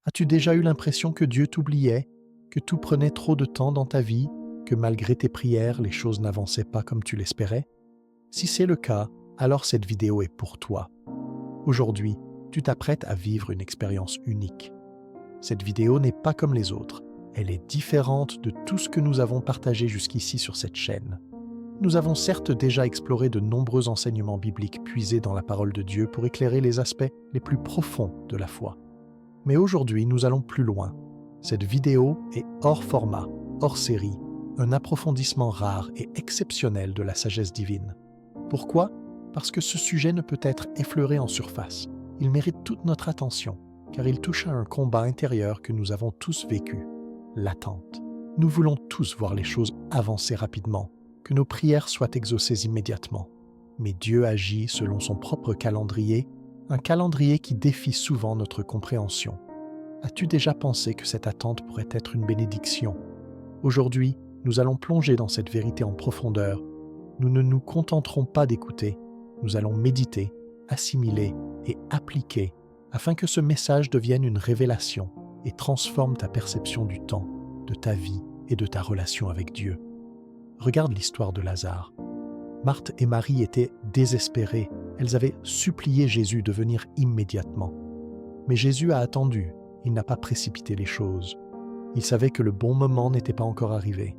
As-tu déjà eu l'impression que Dieu t'oubliait, que tout prenait trop de temps dans ta vie, que malgré tes prières, les choses n'avançaient pas comme tu l'espérais? Si c'est le cas, alors cette vidéo est pour toi. Aujourd'hui, tu t'apprêtes à vivre une expérience unique. Cette vidéo n'est pas comme les autres. Elle est différente de tout ce que nous avons partagé jusqu'ici sur cette chaîne. Nous avons certes déjà exploré de nombreux enseignements bibliques puisés dans la parole de Dieu pour éclairer les aspects les plus profonds de la foi. Mais aujourd'hui, nous allons plus loin. Cette vidéo est hors format, hors série, un approfondissement rare et exceptionnel de la sagesse divine. Pourquoi? Parce que ce sujet ne peut être effleuré en surface. Il mérite toute notre attention, car il touche à un combat intérieur que nous avons tous vécu, l'attente. Nous voulons tous voir les choses avancer rapidement, que nos prières soient exaucées immédiatement. Mais Dieu agit selon son propre calendrier, un calendrier qui défie souvent notre compréhension. As-tu déjà pensé que cette attente pourrait être une bénédiction? Aujourd'hui, nous allons plonger dans cette vérité en profondeur. Nous ne nous contenterons pas d'écouter, nous allons méditer, assimiler et appliquer afin que ce message devienne une révélation et transforme ta perception du temps, de ta vie et de ta relation avec Dieu. Regarde l'histoire de Lazare. Marthe et Marie étaient désespérées. Elles avaient supplié Jésus de venir immédiatement. Mais Jésus a attendu, il n'a pas précipité les choses. Il savait que le bon moment n'était pas encore arrivé.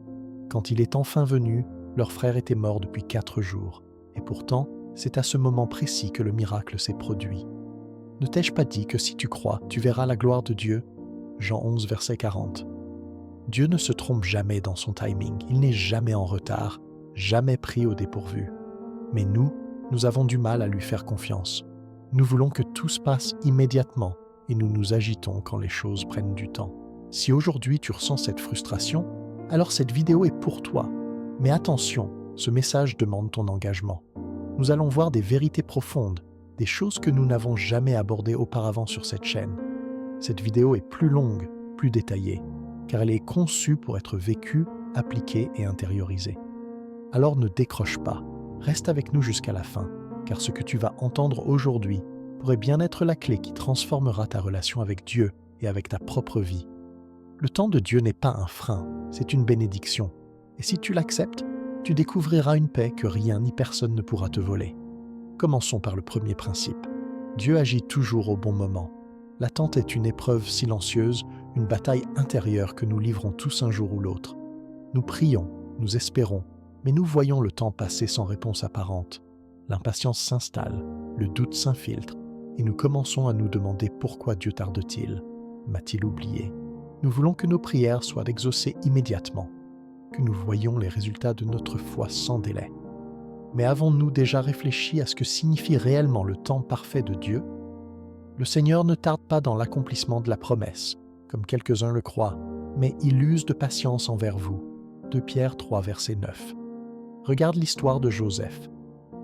Quand il est enfin venu, leur frère était mort depuis 4 jours. Et pourtant, c'est à ce moment précis que le miracle s'est produit. Ne t'ai-je pas dit que si tu crois, tu verras la gloire de Dieu? Jean 11, verset 40. Dieu ne se trompe jamais dans son timing, il n'est jamais en retard, jamais pris au dépourvu. Mais nous avons du mal à lui faire confiance. Nous voulons que tout se passe immédiatement et nous nous agitons quand les choses prennent du temps. Si aujourd'hui tu ressens cette frustration, alors cette vidéo est pour toi. Mais attention, ce message demande ton engagement. Nous allons voir des vérités profondes, des choses que nous n'avons jamais abordées auparavant sur cette chaîne. Cette vidéo est plus longue, plus détaillée, car elle est conçue pour être vécue, appliquée et intériorisée. Alors ne décroche pas, reste avec nous jusqu'à la fin, car ce que tu vas entendre aujourd'hui pourrait bien être la clé qui transformera ta relation avec Dieu et avec ta propre vie. Le temps de Dieu n'est pas un frein, c'est une bénédiction. Et si tu l'acceptes, tu découvriras une paix que rien ni personne ne pourra te voler. Commençons par le premier principe. Dieu agit toujours au bon moment. L'attente est une épreuve silencieuse, une bataille intérieure que nous livrons tous un jour ou l'autre. Nous prions, nous espérons, mais nous voyons le temps passer sans réponse apparente. L'impatience s'installe, le doute s'infiltre, et nous commençons à nous demander pourquoi Dieu tarde-t-il? M'a-t-il oublié? Nous voulons que nos prières soient exaucées immédiatement, que nous voyions les résultats de notre foi sans délai. Mais avons-nous déjà réfléchi à ce que signifie réellement le temps parfait de Dieu? Le Seigneur ne tarde pas dans l'accomplissement de la promesse, comme quelques-uns le croient, mais il use de patience envers vous. 2 Pierre 3, verset 9. Regarde l'histoire de Joseph.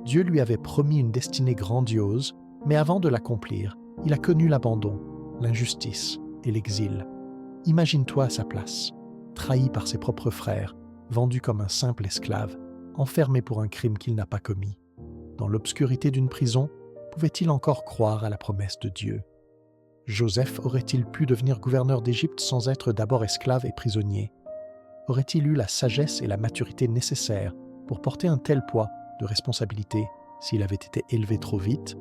Dieu lui avait promis une destinée grandiose, mais avant de l'accomplir, il a connu l'abandon, l'injustice et l'exil. Imagine-toi à sa place, trahi par ses propres frères, vendu comme un simple esclave, enfermé pour un crime qu'il n'a pas commis. Dans l'obscurité d'une prison, pouvait-il encore croire à la promesse de Dieu? Joseph aurait-il pu devenir gouverneur d'Égypte sans être d'abord esclave et prisonnier? Aurait-il eu la sagesse et la maturité nécessaires pour porter un tel poids de responsabilité s'il avait été élevé trop vite?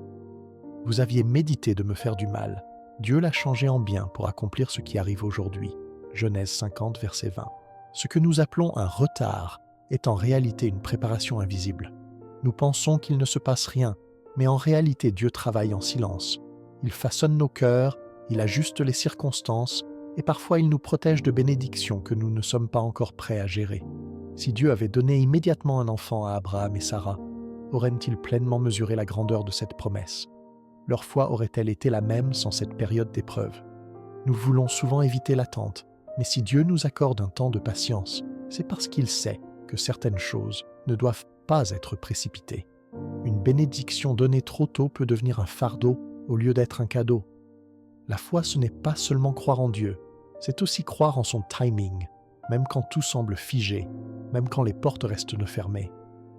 Vous aviez médité de me faire du mal. Dieu l'a changé en bien pour accomplir ce qui arrive aujourd'hui. Genèse 50, verset 20. Ce que nous appelons un retard est en réalité une préparation invisible. Nous pensons qu'il ne se passe rien, mais en réalité Dieu travaille en silence. Il façonne nos cœurs, il ajuste les circonstances, et parfois il nous protège de bénédictions que nous ne sommes pas encore prêts à gérer. Si Dieu avait donné immédiatement un enfant à Abraham et Sarah, auraient-ils pleinement mesuré la grandeur de cette promesse? Leur foi aurait-elle été la même sans cette période d'épreuve? Nous voulons souvent éviter l'attente, mais si Dieu nous accorde un temps de patience, c'est parce qu'il sait que certaines choses ne doivent pas être précipitées. Une bénédiction donnée trop tôt peut devenir un fardeau au lieu d'être un cadeau. La foi, ce n'est pas seulement croire en Dieu, c'est aussi croire en son timing, même quand tout semble figé, même quand les portes restent fermées.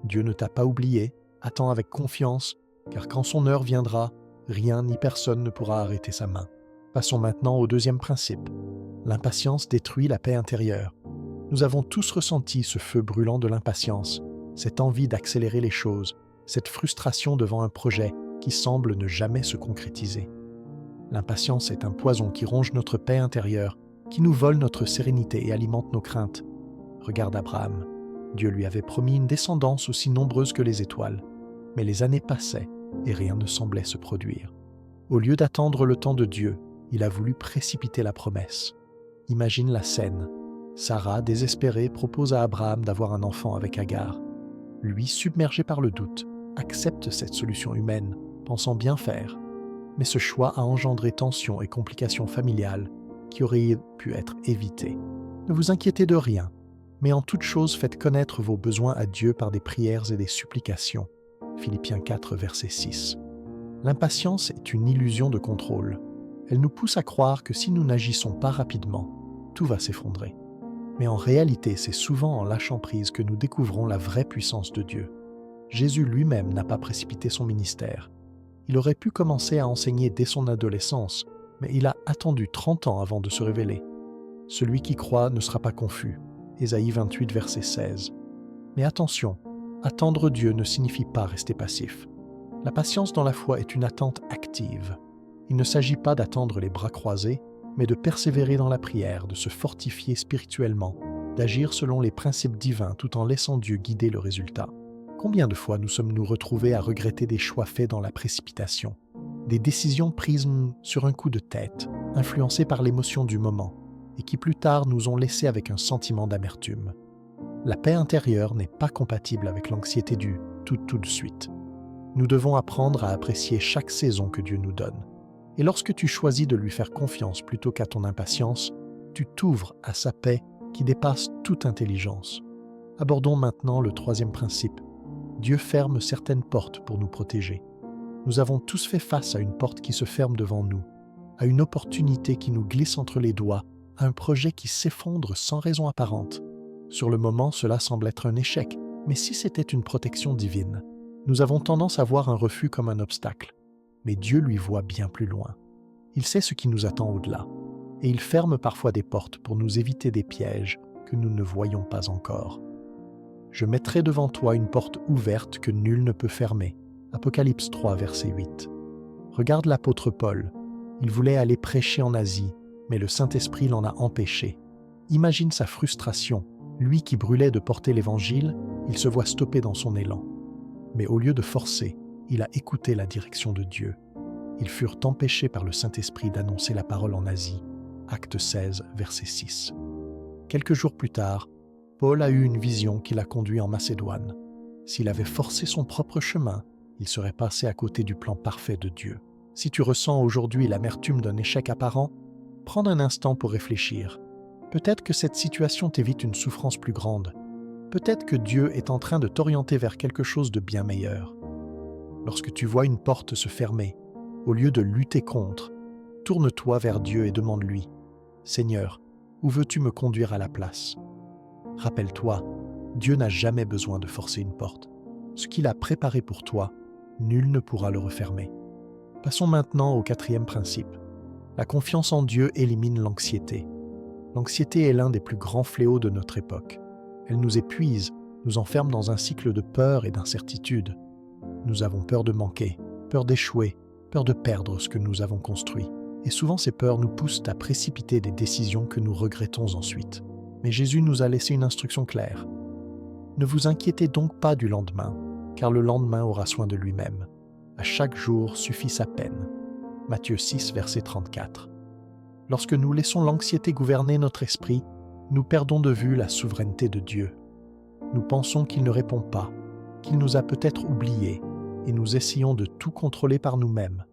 Dieu ne t'a pas oublié, attends avec confiance, car quand son heure viendra, rien ni personne ne pourra arrêter sa main. Passons maintenant au deuxième principe. L'impatience détruit la paix intérieure. Nous avons tous ressenti ce feu brûlant de l'impatience, cette envie d'accélérer les choses, cette frustration devant un projet qui semble ne jamais se concrétiser. L'impatience est un poison qui ronge notre paix intérieure, qui nous vole notre sérénité et alimente nos craintes. Regarde Abraham. Dieu lui avait promis une descendance aussi nombreuse que les étoiles. Mais les années passaient et rien ne semblait se produire. Au lieu d'attendre le temps de Dieu, il a voulu précipiter la promesse. Imagine la scène. Sarah, désespérée, propose à Abraham d'avoir un enfant avec Agar. Lui, submergé par le doute, accepte cette solution humaine, pensant bien faire. Mais ce choix a engendré tensions et complications familiales qui auraient pu être évitées. Ne vous inquiétez de rien, mais en toute chose faites connaître vos besoins à Dieu par des prières et des supplications. Philippiens 4, verset 6. L'impatience est une illusion de contrôle. Elle nous pousse à croire que si nous n'agissons pas rapidement, tout va s'effondrer. Mais en réalité, c'est souvent en lâchant prise que nous découvrons la vraie puissance de Dieu. Jésus lui-même n'a pas précipité son ministère. Il aurait pu commencer à enseigner dès son adolescence, mais il a attendu 30 ans avant de se révéler. Celui qui croit ne sera pas confus. Ésaïe 28, verset 16. Mais attention, attendre Dieu ne signifie pas rester passif. La patience dans la foi est une attente active. Il ne s'agit pas d'attendre les bras croisés, mais de persévérer dans la prière, de se fortifier spirituellement, d'agir selon les principes divins tout en laissant Dieu guider le résultat. Combien de fois nous sommes-nous retrouvés à regretter des choix faits dans la précipitation, des décisions prises sur un coup de tête, influencées par l'émotion du moment, et qui plus tard nous ont laissés avec un sentiment d'amertume. La paix intérieure n'est pas compatible avec l'anxiété du tout de suite. Nous devons apprendre à apprécier chaque saison que Dieu nous donne. Et lorsque tu choisis de lui faire confiance plutôt qu'à ton impatience, tu t'ouvres à sa paix qui dépasse toute intelligence. Abordons maintenant le troisième principe. Dieu ferme certaines portes pour nous protéger. Nous avons tous fait face à une porte qui se ferme devant nous, à une opportunité qui nous glisse entre les doigts, à un projet qui s'effondre sans raison apparente. Sur le moment, cela semble être un échec, mais si c'était une protection divine, nous avons tendance à voir un refus comme un obstacle. Mais Dieu lui voit bien plus loin. Il sait ce qui nous attend au-delà, et il ferme parfois des portes pour nous éviter des pièges que nous ne voyons pas encore. Je mettrai devant toi une porte ouverte que nul ne peut fermer. Apocalypse 3, verset 8. Regarde l'apôtre Paul. Il voulait aller prêcher en Asie, mais le Saint-Esprit l'en a empêché. Imagine sa frustration. Lui qui brûlait de porter l'Évangile, il se voit stoppé dans son élan. Mais au lieu de forcer, il a écouté la direction de Dieu. Ils furent empêchés par le Saint-Esprit d'annoncer la parole en Asie. Acte 16, verset 6. Quelques jours plus tard, Paul a eu une vision qui l'a conduit en Macédoine. S'il avait forcé son propre chemin, il serait passé à côté du plan parfait de Dieu. Si tu ressens aujourd'hui l'amertume d'un échec apparent, prends un instant pour réfléchir. Peut-être que cette situation t'évite une souffrance plus grande. Peut-être que Dieu est en train de t'orienter vers quelque chose de bien meilleur. Lorsque tu vois une porte se fermer, au lieu de lutter contre, tourne-toi vers Dieu et demande-lui « Seigneur, où veux-tu me conduire à la place ?» Rappelle-toi, Dieu n'a jamais besoin de forcer une porte. Ce qu'il a préparé pour toi, nul ne pourra le refermer. Passons maintenant au quatrième principe. La confiance en Dieu élimine l'anxiété. L'anxiété est l'un des plus grands fléaux de notre époque. Elle nous épuise, nous enferme dans un cycle de peur et d'incertitude. Nous avons peur de manquer, peur d'échouer, peur de perdre ce que nous avons construit. Et souvent ces peurs nous poussent à précipiter des décisions que nous regrettons ensuite. Mais Jésus nous a laissé une instruction claire. Ne vous inquiétez donc pas du lendemain, car le lendemain aura soin de lui-même. À chaque jour suffit sa peine. Matthieu 6, verset 34. Lorsque nous laissons l'anxiété gouverner notre esprit, nous perdons de vue la souveraineté de Dieu. Nous pensons qu'il ne répond pas, qu'il nous a peut-être oubliés, et nous essayons de tout contrôler par nous-mêmes.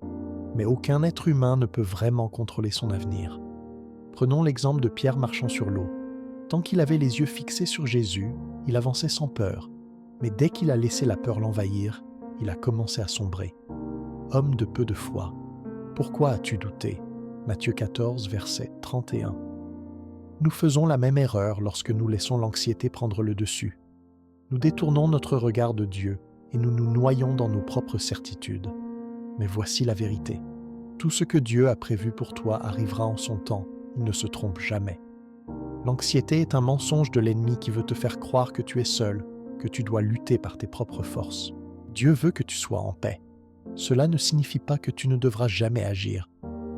Mais aucun être humain ne peut vraiment contrôler son avenir. Prenons l'exemple de Pierre marchant sur l'eau. Tant qu'il avait les yeux fixés sur Jésus, il avançait sans peur. Mais dès qu'il a laissé la peur l'envahir, il a commencé à sombrer. Homme de peu de foi, pourquoi as-tu douté ? Matthieu 14, verset 31. Nous faisons la même erreur lorsque nous laissons l'anxiété prendre le dessus. Nous détournons notre regard de Dieu et nous nous noyons dans nos propres certitudes. Mais voici la vérité. Tout ce que Dieu a prévu pour toi arrivera en son temps, il ne se trompe jamais. L'anxiété est un mensonge de l'ennemi qui veut te faire croire que tu es seul, que tu dois lutter par tes propres forces. Dieu veut que tu sois en paix. Cela ne signifie pas que tu ne devras jamais agir,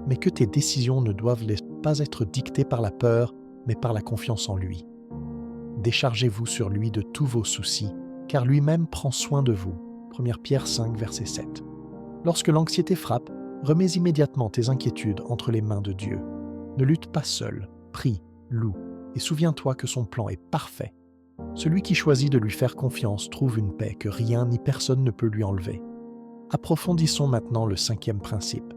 mais que tes décisions ne doivent pas être dictées par la peur, mais par la confiance en lui. Déchargez-vous sur lui de tous vos soucis, car lui-même prend soin de vous. 1 Pierre 5, verset 7. Lorsque l'anxiété frappe, remets immédiatement tes inquiétudes entre les mains de Dieu. Ne lutte pas seul, prie, loue, et souviens-toi que son plan est parfait. Celui qui choisit de lui faire confiance trouve une paix que rien ni personne ne peut lui enlever. Approfondissons maintenant le 5e principe.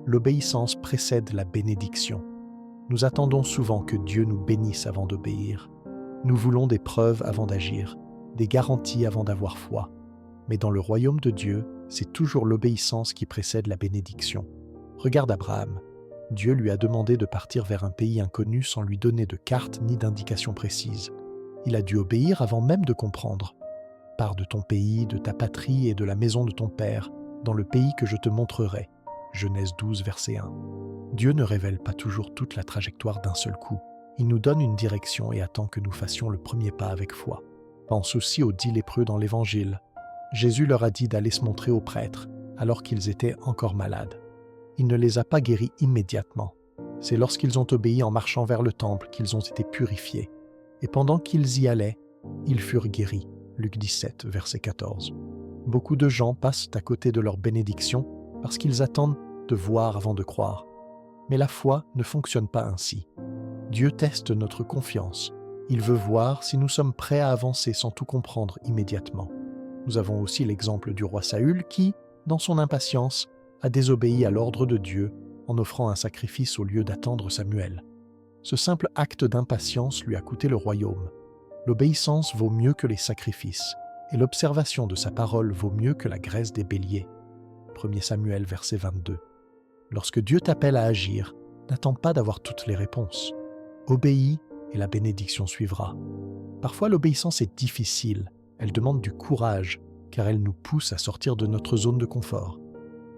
L'obéissance précède la bénédiction. Nous attendons souvent que Dieu nous bénisse avant d'obéir. Nous voulons des preuves avant d'agir, des garanties avant d'avoir foi. Mais dans le royaume de Dieu, c'est toujours l'obéissance qui précède la bénédiction. Regarde Abraham. Dieu lui a demandé de partir vers un pays inconnu sans lui donner de carte ni d'indication précise. Il a dû obéir avant même de comprendre. « Pars de ton pays, de ta patrie et de la maison de ton père, dans le pays que je te montrerai. » Genèse 12, verset 1. Dieu ne révèle pas toujours toute la trajectoire d'un seul coup. Il nous donne une direction et attend que nous fassions le premier pas avec foi. Pense aussi aux 10 lépreux dans l'Évangile. Jésus leur a dit d'aller se montrer aux prêtres, alors qu'ils étaient encore malades. Il ne les a pas guéris immédiatement. C'est lorsqu'ils ont obéi en marchant vers le temple qu'ils ont été purifiés. Et pendant qu'ils y allaient, ils furent guéris. Luc 17, verset 14. Beaucoup de gens passent à côté de leur bénédiction parce qu'ils attendent de voir avant de croire. Mais la foi ne fonctionne pas ainsi. Dieu teste notre confiance. Il veut voir si nous sommes prêts à avancer sans tout comprendre immédiatement. Nous avons aussi l'exemple du roi Saül qui, dans son impatience, a désobéi à l'ordre de Dieu en offrant un sacrifice au lieu d'attendre Samuel. Ce simple acte d'impatience lui a coûté le royaume. L'obéissance vaut mieux que les sacrifices, et l'observation de sa parole vaut mieux que la graisse des béliers. 1 Samuel, verset 22. Lorsque Dieu t'appelle à agir, n'attends pas d'avoir toutes les réponses. Obéis et la bénédiction suivra. Parfois l'obéissance est difficile, elle demande du courage, car elle nous pousse à sortir de notre zone de confort.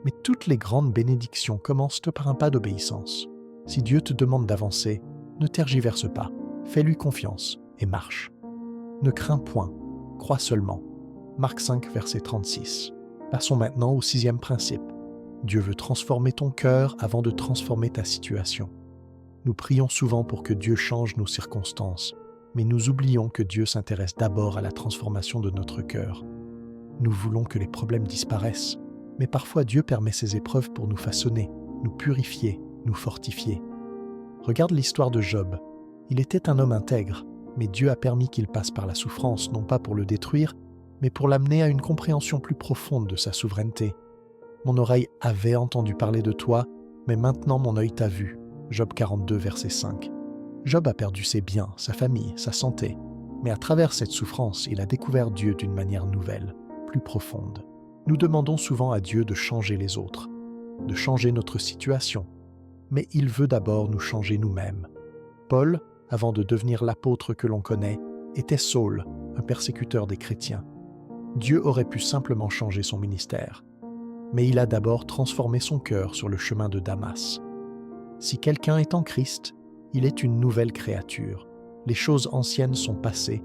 Mais toutes les grandes bénédictions commencent par un pas d'obéissance. Si Dieu te demande d'avancer, ne tergiverse pas, fais-lui confiance et marche. Ne crains point, crois seulement. Marc 5, verset 36. Passons maintenant au 6e principe. Dieu veut transformer ton cœur avant de transformer ta situation. Nous prions souvent pour que Dieu change nos circonstances, mais nous oublions que Dieu s'intéresse d'abord à la transformation de notre cœur. Nous voulons que les problèmes disparaissent, mais parfois Dieu permet ces épreuves pour nous façonner, nous purifier, nous fortifier. Regarde l'histoire de Job. Il était un homme intègre, mais Dieu a permis qu'il passe par la souffrance, non pas pour le détruire, mais pour l'amener à une compréhension plus profonde de sa souveraineté. Mon oreille avait entendu parler de toi, mais maintenant mon œil t'a vu. Job 42, verset 5. Job a perdu ses biens, sa famille, sa santé, mais à travers cette souffrance, il a découvert Dieu d'une manière nouvelle, plus profonde. Nous demandons souvent à Dieu de changer les autres, de changer notre situation, mais il veut d'abord nous changer nous-mêmes. Paul, avant de devenir l'apôtre que l'on connaît, était Saul, un persécuteur des chrétiens. Dieu aurait pu simplement changer son ministère, mais il a d'abord transformé son cœur sur le chemin de Damas. Si quelqu'un est en Christ, il est une nouvelle créature. Les choses anciennes sont passées.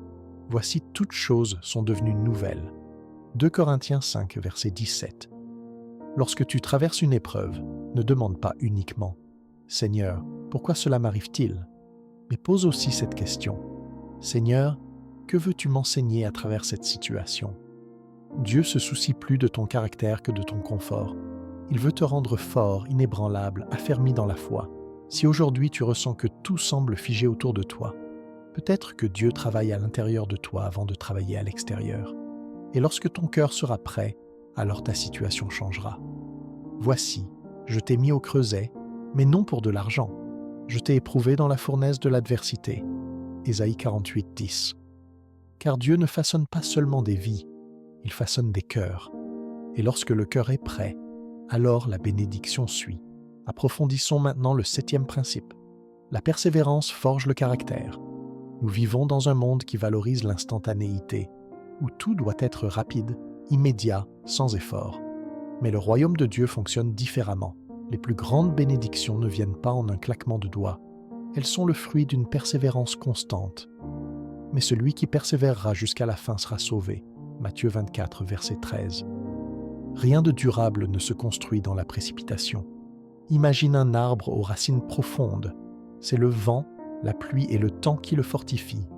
Voici toutes choses sont devenues nouvelles. 2 Corinthiens 5, verset 17. Lorsque tu traverses une épreuve, ne demande pas uniquement « Seigneur, pourquoi cela m'arrive-t-il » mais pose aussi cette question « Seigneur, que veux-tu m'enseigner à travers cette situation ?» Dieu se soucie plus de ton caractère que de ton confort. Il veut te rendre fort, inébranlable, affermi dans la foi. Si aujourd'hui tu ressens que tout semble figé autour de toi, peut-être que Dieu travaille à l'intérieur de toi avant de travailler à l'extérieur. Et lorsque ton cœur sera prêt, alors ta situation changera. Voici, je t'ai mis au creuset, mais non pour de l'argent. Je t'ai éprouvé dans la fournaise de l'adversité. Ésaïe 48, 10. Car Dieu ne façonne pas seulement des vies, il façonne des cœurs. Et lorsque le cœur est prêt, alors la bénédiction suit. Approfondissons maintenant le 7e principe. La persévérance forge le caractère. Nous vivons dans un monde qui valorise l'instantanéité, où tout doit être rapide, immédiat, sans effort. Mais le royaume de Dieu fonctionne différemment. Les plus grandes bénédictions ne viennent pas en un claquement de doigts. Elles sont le fruit d'une persévérance constante. Mais celui qui persévérera jusqu'à la fin sera sauvé. Matthieu 24, verset 13. Rien de durable ne se construit dans la précipitation. Imagine un arbre aux racines profondes. C'est le vent, la pluie et le temps qui le fortifient.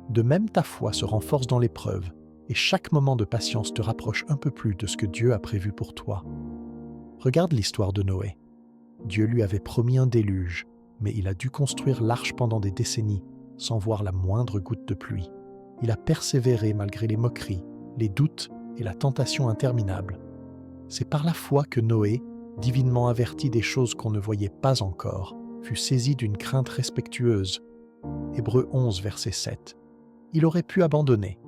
De même, ta foi se renforce dans l'épreuve, et chaque moment de patience te rapproche un peu plus de ce que Dieu a prévu pour toi. Regarde l'histoire de Noé. Dieu lui avait promis un déluge, mais il a dû construire l'arche pendant des décennies, sans voir la moindre goutte de pluie. Il a persévéré malgré les moqueries, les doutes et la tentation interminable. C'est par la foi que Noé, divinement averti des choses qu'on ne voyait pas encore, fut saisi d'une crainte respectueuse. Hébreux 11, verset 7. Il aurait pu abandonner,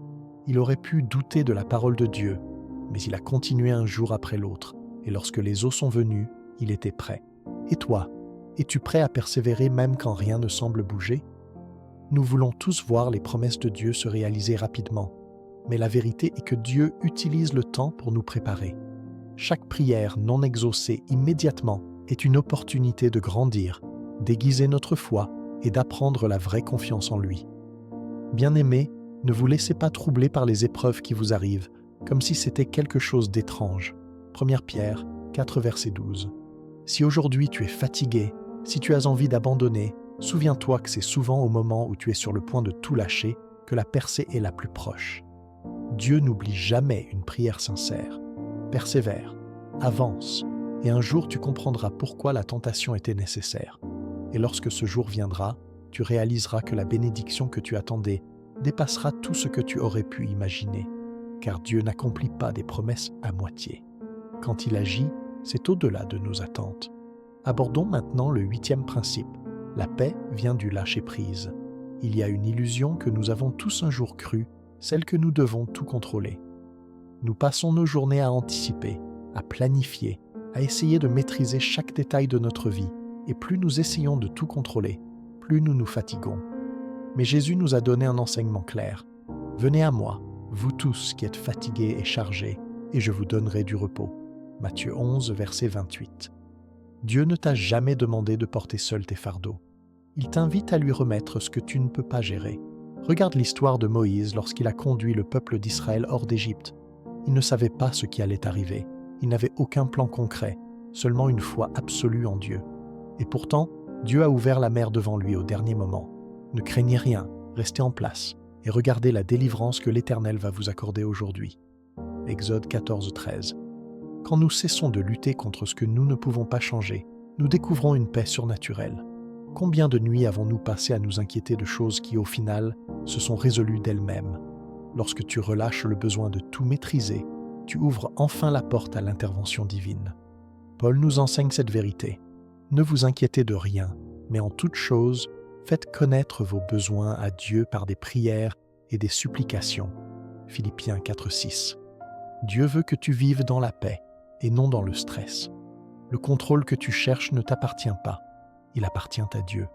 il aurait pu douter de la parole de Dieu, mais il a continué un jour après l'autre, et lorsque les eaux sont venues, il était prêt. Et toi, es-tu prêt à persévérer même quand rien ne semble bouger? Nous voulons tous voir les promesses de Dieu se réaliser rapidement, mais la vérité est que Dieu utilise le temps pour nous préparer. Chaque prière non exaucée immédiatement est une opportunité de grandir, d'aiguiser notre foi et d'apprendre la vraie confiance en lui. Bien-aimés, ne vous laissez pas troubler par les épreuves qui vous arrivent, comme si c'était quelque chose d'étrange. 1 Pierre 4, verset 12. Si aujourd'hui tu es fatigué, si tu as envie d'abandonner, souviens-toi que c'est souvent au moment où tu es sur le point de tout lâcher que la percée est la plus proche. Dieu n'oublie jamais une prière sincère. Persévère, avance, et un jour tu comprendras pourquoi la tentation était nécessaire. Et lorsque ce jour viendra, tu réaliseras que la bénédiction que tu attendais dépassera tout ce que tu aurais pu imaginer, car Dieu n'accomplit pas des promesses à moitié. Quand il agit, c'est au-delà de nos attentes. Abordons maintenant le 8e principe. La paix vient du lâcher-prise. Il y a une illusion que nous avons tous un jour crue, celle que nous devons tout contrôler. Nous passons nos journées à anticiper, à planifier, à essayer de maîtriser chaque détail de notre vie, et plus nous essayons de tout contrôler, plus nous nous fatiguons. Mais Jésus nous a donné un enseignement clair. « Venez à moi, vous tous qui êtes fatigués et chargés, et je vous donnerai du repos. » Matthieu 11, verset 28. Dieu ne t'a jamais demandé de porter seul tes fardeaux. Il t'invite à lui remettre ce que tu ne peux pas gérer. Regarde l'histoire de Moïse lorsqu'il a conduit le peuple d'Israël hors d'Égypte. Il ne savait pas ce qui allait arriver. Il n'avait aucun plan concret, seulement une foi absolue en Dieu. Et pourtant, Dieu a ouvert la mer devant lui au dernier moment. Ne craignez rien, restez en place et regardez la délivrance que l'Éternel va vous accorder aujourd'hui. Exode 14, 13. Quand nous cessons de lutter contre ce que nous ne pouvons pas changer, nous découvrons une paix surnaturelle. Combien de nuits avons-nous passé à nous inquiéter de choses qui, au final, se sont résolues d'elles-mêmes? Lorsque tu relâches le besoin de tout maîtriser, tu ouvres enfin la porte à l'intervention divine. Paul nous enseigne cette vérité. Ne vous inquiétez de rien, mais en toute chose, faites connaître vos besoins à Dieu par des prières et des supplications. Philippiens 4, 6. Dieu veut que tu vives dans la paix et non dans le stress. Le contrôle que tu cherches ne t'appartient pas, il appartient à Dieu.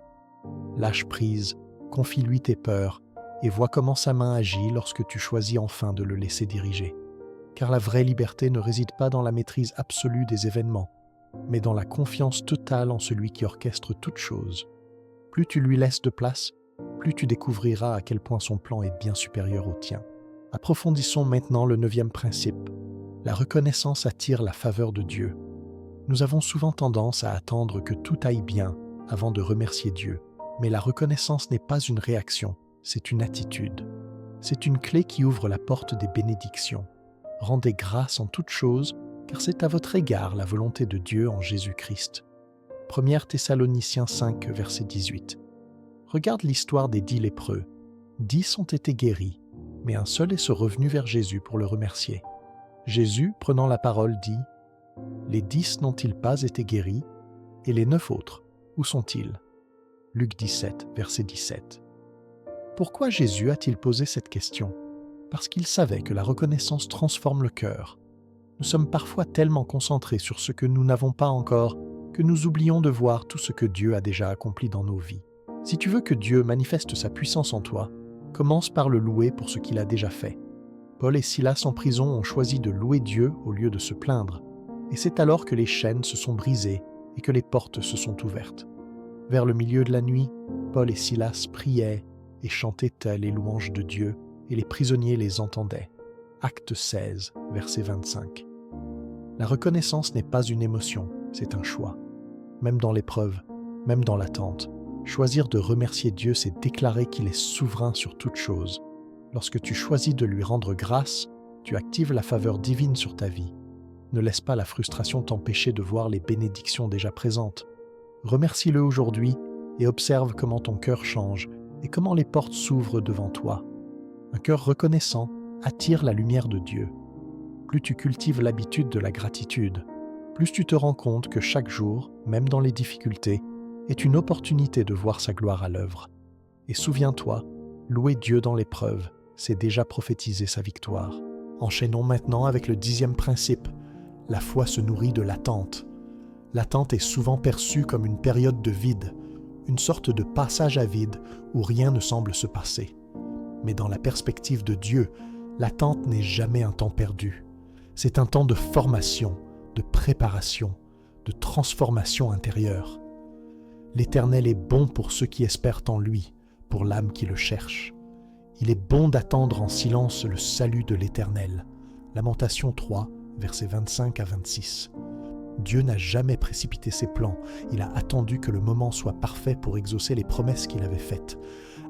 Lâche prise, confie-lui tes peurs et vois comment sa main agit lorsque tu choisis enfin de le laisser diriger. Car la vraie liberté ne réside pas dans la maîtrise absolue des événements, mais dans la confiance totale en celui qui orchestre toutes choses. Plus tu lui laisses de place, plus tu découvriras à quel point son plan est bien supérieur au tien. Approfondissons maintenant le 9e principe. La reconnaissance attire la faveur de Dieu. Nous avons souvent tendance à attendre que tout aille bien avant de remercier Dieu, mais la reconnaissance n'est pas une réaction, c'est une attitude. C'est une clé qui ouvre la porte des bénédictions. Rendez grâce en toutes choses, car c'est à votre égard la volonté de Dieu en Jésus-Christ. 1 Thessaloniciens 5, verset 18. Regarde l'histoire des 10 lépreux. 10 ont été guéris, mais un seul est revenu vers Jésus pour le remercier. Jésus, prenant la parole, dit « Les 10 n'ont-ils pas été guéris? Et les 9 autres, où sont-ils » Luc 17, verset 17. Pourquoi Jésus a-t-il posé cette question? Parce qu'il savait que la reconnaissance transforme le cœur. Nous sommes parfois tellement concentrés sur ce que nous n'avons pas encore que nous oublions de voir tout ce que Dieu a déjà accompli dans nos vies. Si tu veux que Dieu manifeste sa puissance en toi, commence par le louer pour ce qu'il a déjà fait. Paul et Silas en prison ont choisi de louer Dieu au lieu de se plaindre, et c'est alors que les chaînes se sont brisées et que les portes se sont ouvertes. Vers le milieu de la nuit, Paul et Silas priaient et chantaient les louanges de Dieu, et les prisonniers les entendaient. Acte 16, verset 25. La reconnaissance n'est pas une émotion, c'est un choix. Même dans l'épreuve, même dans l'attente, choisir de remercier Dieu, c'est déclarer qu'il est souverain sur toute chose. Lorsque tu choisis de lui rendre grâce, tu actives la faveur divine sur ta vie. Ne laisse pas la frustration t'empêcher de voir les bénédictions déjà présentes. Remercie-le aujourd'hui et observe comment ton cœur change et comment les portes s'ouvrent devant toi. Un cœur reconnaissant attire la lumière de Dieu. Plus tu cultives l'habitude de la gratitude, plus tu te rends compte que chaque jour, même dans les difficultés, est une opportunité de voir sa gloire à l'œuvre. Et souviens-toi, louer Dieu dans l'épreuve, c'est déjà prophétiser sa victoire. Enchaînons maintenant avec le 10e principe. La foi se nourrit de l'attente. L'attente est souvent perçue comme une période de vide, une sorte de passage à vide où rien ne semble se passer. Mais dans la perspective de Dieu, l'attente n'est jamais un temps perdu. C'est un temps de formation, de préparation, de transformation intérieure. L'Éternel est bon pour ceux qui espèrent en lui, pour l'âme qui le cherche. Il est bon d'attendre en silence le salut de l'Éternel. Lamentation 3, versets 25 à 26. Dieu n'a jamais précipité ses plans. Il a attendu que le moment soit parfait pour exaucer les promesses qu'il avait faites.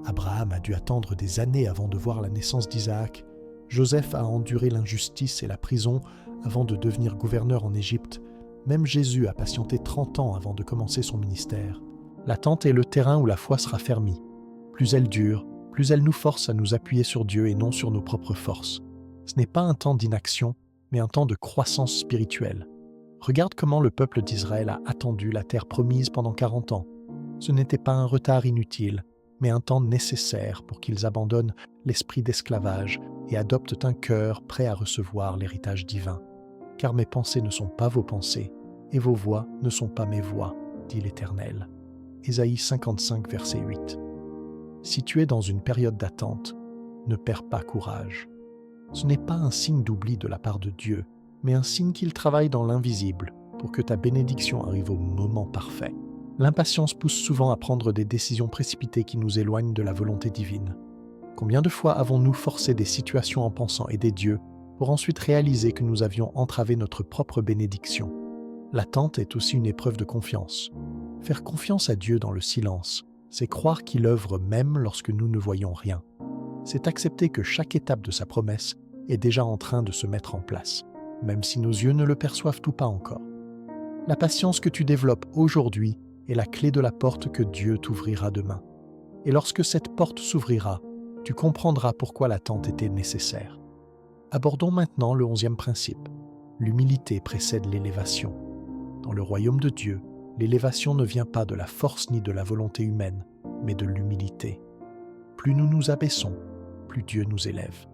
Abraham a dû attendre des années avant de voir la naissance d'Isaac. Joseph a enduré l'injustice et la prison avant de devenir gouverneur en Égypte. Même Jésus a patienté 30 ans avant de commencer son ministère. L'attente est le terrain où la foi sera fermie. Plus elle dure, plus elle nous force à nous appuyer sur Dieu et non sur nos propres forces. Ce n'est pas un temps d'inaction, mais un temps de croissance spirituelle. Regarde comment le peuple d'Israël a attendu la terre promise pendant 40 ans. Ce n'était pas un retard inutile, mais un temps nécessaire pour qu'ils abandonnent l'esprit d'esclavage et adoptent un cœur prêt à recevoir l'héritage divin. Car mes pensées ne sont pas vos pensées, et vos voix ne sont pas mes voix, dit l'Éternel. Ésaïe 55, verset 8. Si tu es dans une période d'attente, ne perds pas courage. Ce n'est pas un signe d'oubli de la part de Dieu, mais un signe qu'il travaille dans l'invisible pour que ta bénédiction arrive au moment parfait. L'impatience pousse souvent à prendre des décisions précipitées qui nous éloignent de la volonté divine. Combien de fois avons-nous forcé des situations en pensant aider Dieu pour ensuite réaliser que nous avions entravé notre propre bénédiction? L'attente est aussi une épreuve de confiance. Faire confiance à Dieu dans le silence, c'est croire qu'il œuvre même lorsque nous ne voyons rien. C'est accepter que chaque étape de sa promesse est déjà en train de se mettre en place, même si nos yeux ne le perçoivent tout pas encore. La patience que tu développes aujourd'hui est la clé de la porte que Dieu t'ouvrira demain. Et lorsque cette porte s'ouvrira, tu comprendras pourquoi l'attente était nécessaire. Abordons maintenant le 11e principe. L'humilité précède l'élévation. Dans le royaume de Dieu, l'élévation ne vient pas de la force ni de la volonté humaine, mais de l'humilité. Plus nous nous abaissons, plus Dieu nous élève.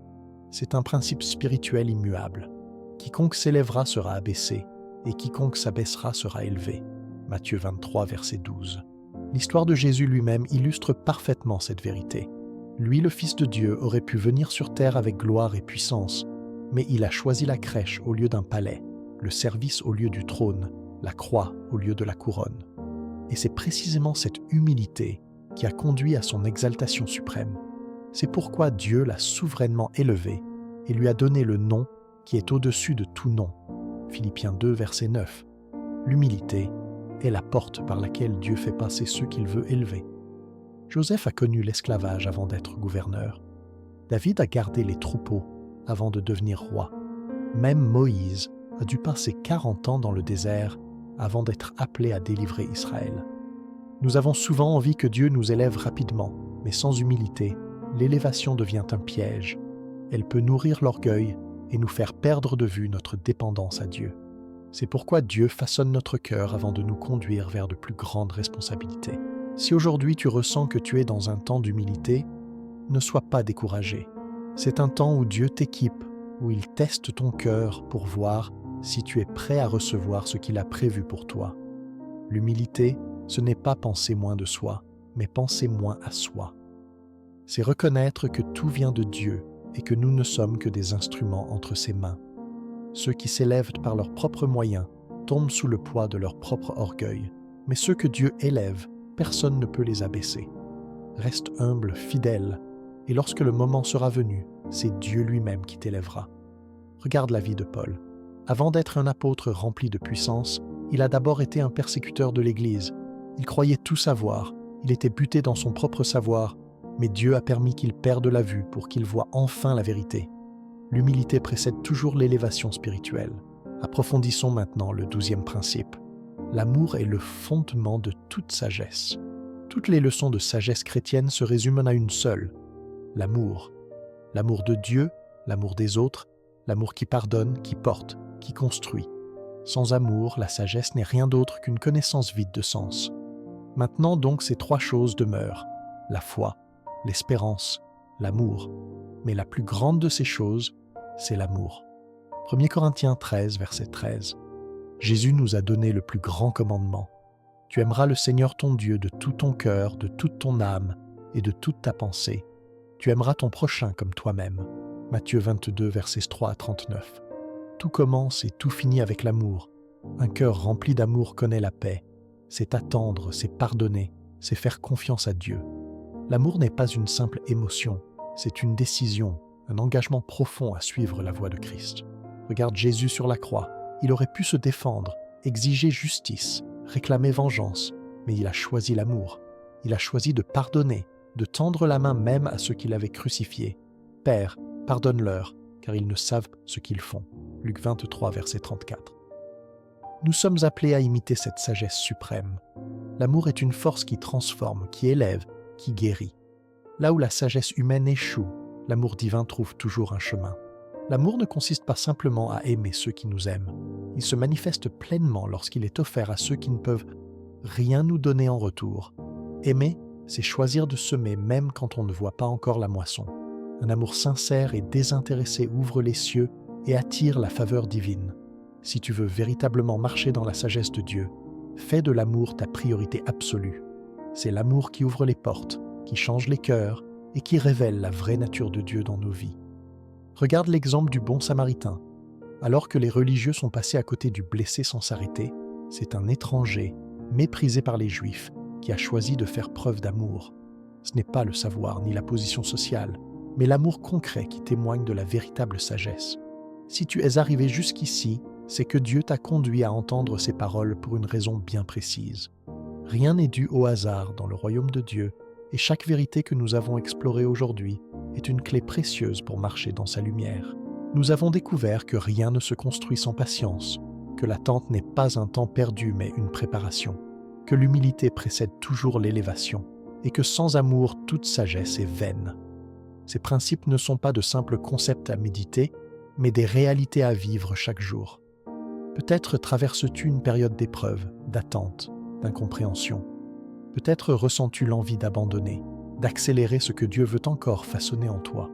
C'est un principe spirituel immuable. Quiconque s'élèvera sera abaissé, et quiconque s'abaissera sera élevé. Matthieu 23, verset 12. L'histoire de Jésus lui-même illustre parfaitement cette vérité. Lui, le Fils de Dieu, aurait pu venir sur terre avec gloire et puissance, mais il a choisi la crèche au lieu d'un palais, le service au lieu du trône, la croix au lieu de la couronne. Et c'est précisément cette humilité qui a conduit à son exaltation suprême. C'est pourquoi Dieu l'a souverainement élevé et lui a donné le nom qui est au-dessus de tout nom. Philippiens 2, verset 9. L'humilité est la porte par laquelle Dieu fait passer ceux qu'il veut élever. Joseph a connu l'esclavage avant d'être gouverneur. David a gardé les troupeaux avant de devenir roi. Même Moïse a dû passer 40 ans dans le désert avant d'être appelé à délivrer Israël. Nous avons souvent envie que Dieu nous élève rapidement, mais sans humilité, l'élévation devient un piège. Elle peut nourrir l'orgueil et nous faire perdre de vue notre dépendance à Dieu. C'est pourquoi Dieu façonne notre cœur avant de nous conduire vers de plus grandes responsabilités. Si aujourd'hui tu ressens que tu es dans un temps d'humilité, ne sois pas découragé. C'est un temps où Dieu t'équipe, où il teste ton cœur pour voir si tu es prêt à recevoir ce qu'il a prévu pour toi. L'humilité, ce n'est pas penser moins de soi, mais penser moins à soi. C'est reconnaître que tout vient de Dieu et que nous ne sommes que des instruments entre ses mains. Ceux qui s'élèvent par leurs propres moyens tombent sous le poids de leur propre orgueil. Mais ceux que Dieu élève, personne ne peut les abaisser. Reste humble, fidèle, et lorsque le moment sera venu, c'est Dieu lui-même qui t'élèvera. Regarde la vie de Paul. Avant d'être un apôtre rempli de puissance, il a d'abord été un persécuteur de l'Église. Il croyait tout savoir, il était buté dans son propre savoir, mais Dieu a permis qu'il perde la vue pour qu'il voie enfin la vérité. L'humilité précède toujours l'élévation spirituelle. Approfondissons maintenant le 12e principe. L'amour est le fondement de toute sagesse. Toutes les leçons de sagesse chrétienne se résument à une seule, l'amour. L'amour de Dieu, l'amour des autres, l'amour qui pardonne, qui porte, qui construit. Sans amour, la sagesse n'est rien d'autre qu'une connaissance vide de sens. Maintenant donc ces trois choses demeurent, la foi, l'espérance, l'amour. Mais la plus grande de ces choses, c'est l'amour. 1 Corinthiens 13, verset 13. Jésus nous a donné le plus grand commandement. Tu aimeras le Seigneur ton Dieu de tout ton cœur, de toute ton âme et de toute ta pensée. Tu aimeras ton prochain comme toi-même. Matthieu 22, versets 3 à 39. Tout commence et tout finit avec l'amour. Un cœur rempli d'amour connaît la paix. C'est attendre, c'est pardonner, c'est faire confiance à Dieu. L'amour n'est pas une simple émotion, c'est une décision, un engagement profond à suivre la voie de Christ. Regarde Jésus sur la croix. Il aurait pu se défendre, exiger justice, réclamer vengeance, mais il a choisi l'amour. Il a choisi de pardonner, de tendre la main même à ceux qui l'avaient crucifié. Père, pardonne-leur, car ils ne savent ce qu'ils font. Luc 23, verset 34. Nous sommes appelés à imiter cette sagesse suprême. L'amour est une force qui transforme, qui élève, qui guérit. Là où la sagesse humaine échoue, l'amour divin trouve toujours un chemin. L'amour ne consiste pas simplement à aimer ceux qui nous aiment. Il se manifeste pleinement lorsqu'il est offert à ceux qui ne peuvent rien nous donner en retour. Aimer, c'est choisir de semer même quand on ne voit pas encore la moisson. Un amour sincère et désintéressé ouvre les cieux et attire la faveur divine. Si tu veux véritablement marcher dans la sagesse de Dieu, fais de l'amour ta priorité absolue. C'est l'amour qui ouvre les portes, qui change les cœurs et qui révèle la vraie nature de Dieu dans nos vies. Regarde l'exemple du bon Samaritain. Alors que les religieux sont passés à côté du blessé sans s'arrêter, c'est un étranger, méprisé par les Juifs, qui a choisi de faire preuve d'amour. Ce n'est pas le savoir ni la position sociale, mais l'amour concret qui témoigne de la véritable sagesse. Si tu es arrivé jusqu'ici, c'est que Dieu t'a conduit à entendre ces paroles pour une raison bien précise. Rien n'est dû au hasard dans le royaume de Dieu, et chaque vérité que nous avons explorée aujourd'hui est une clé précieuse pour marcher dans sa lumière. Nous avons découvert que rien ne se construit sans patience, que l'attente n'est pas un temps perdu mais une préparation, que l'humilité précède toujours l'élévation, et que sans amour, toute sagesse est vaine. Ces principes ne sont pas de simples concepts à méditer, mais des réalités à vivre chaque jour. Peut-être traverses-tu une période d'épreuve, d'attente, d'incompréhension. Peut-être ressens-tu l'envie d'abandonner, d'accélérer ce que Dieu veut encore façonner en toi.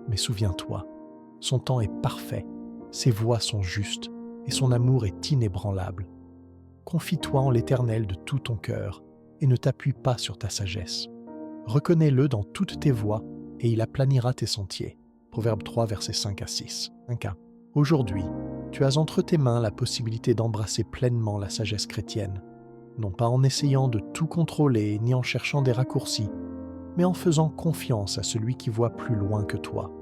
Mais souviens-toi, son temps est parfait, ses voies sont justes et son amour est inébranlable. Confie-toi en l'Éternel de tout ton cœur et ne t'appuie pas sur ta sagesse. Reconnais-le dans toutes tes voies et il aplanira tes sentiers. Proverbe 3, versets 5 à 6. 1K. Aujourd'hui, tu as entre tes mains la possibilité d'embrasser pleinement la sagesse chrétienne, non pas en essayant de tout contrôler ni en cherchant des raccourcis, mais en faisant confiance à celui qui voit plus loin que toi.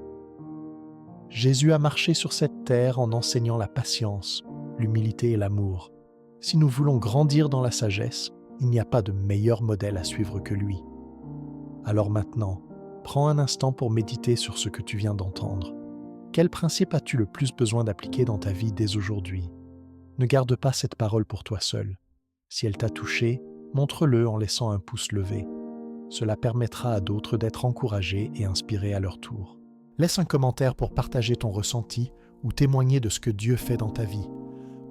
Jésus a marché sur cette terre en enseignant la patience, l'humilité et l'amour. Si nous voulons grandir dans la sagesse, il n'y a pas de meilleur modèle à suivre que lui. Alors maintenant, prends un instant pour méditer sur ce que tu viens d'entendre. Quel principe as-tu le plus besoin d'appliquer dans ta vie dès aujourd'hui? Ne garde pas cette parole pour toi seul. Si elle t'a touché, montre-le en laissant un pouce levé. Cela permettra à d'autres d'être encouragés et inspirés à leur tour. Laisse un commentaire pour partager ton ressenti ou témoigner de ce que Dieu fait dans ta vie.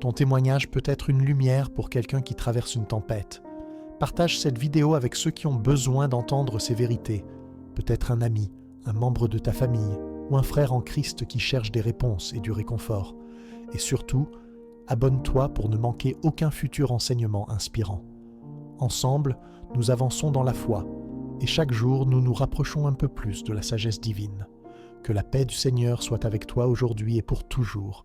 Ton témoignage peut être une lumière pour quelqu'un qui traverse une tempête. Partage cette vidéo avec ceux qui ont besoin d'entendre ces vérités. Peut-être un ami, un membre de ta famille ou un frère en Christ qui cherche des réponses et du réconfort. Et surtout, abonne-toi pour ne manquer aucun futur enseignement inspirant. Ensemble, nous avançons dans la foi et chaque jour nous nous rapprochons un peu plus de la sagesse divine. Que la paix du Seigneur soit avec toi aujourd'hui et pour toujours.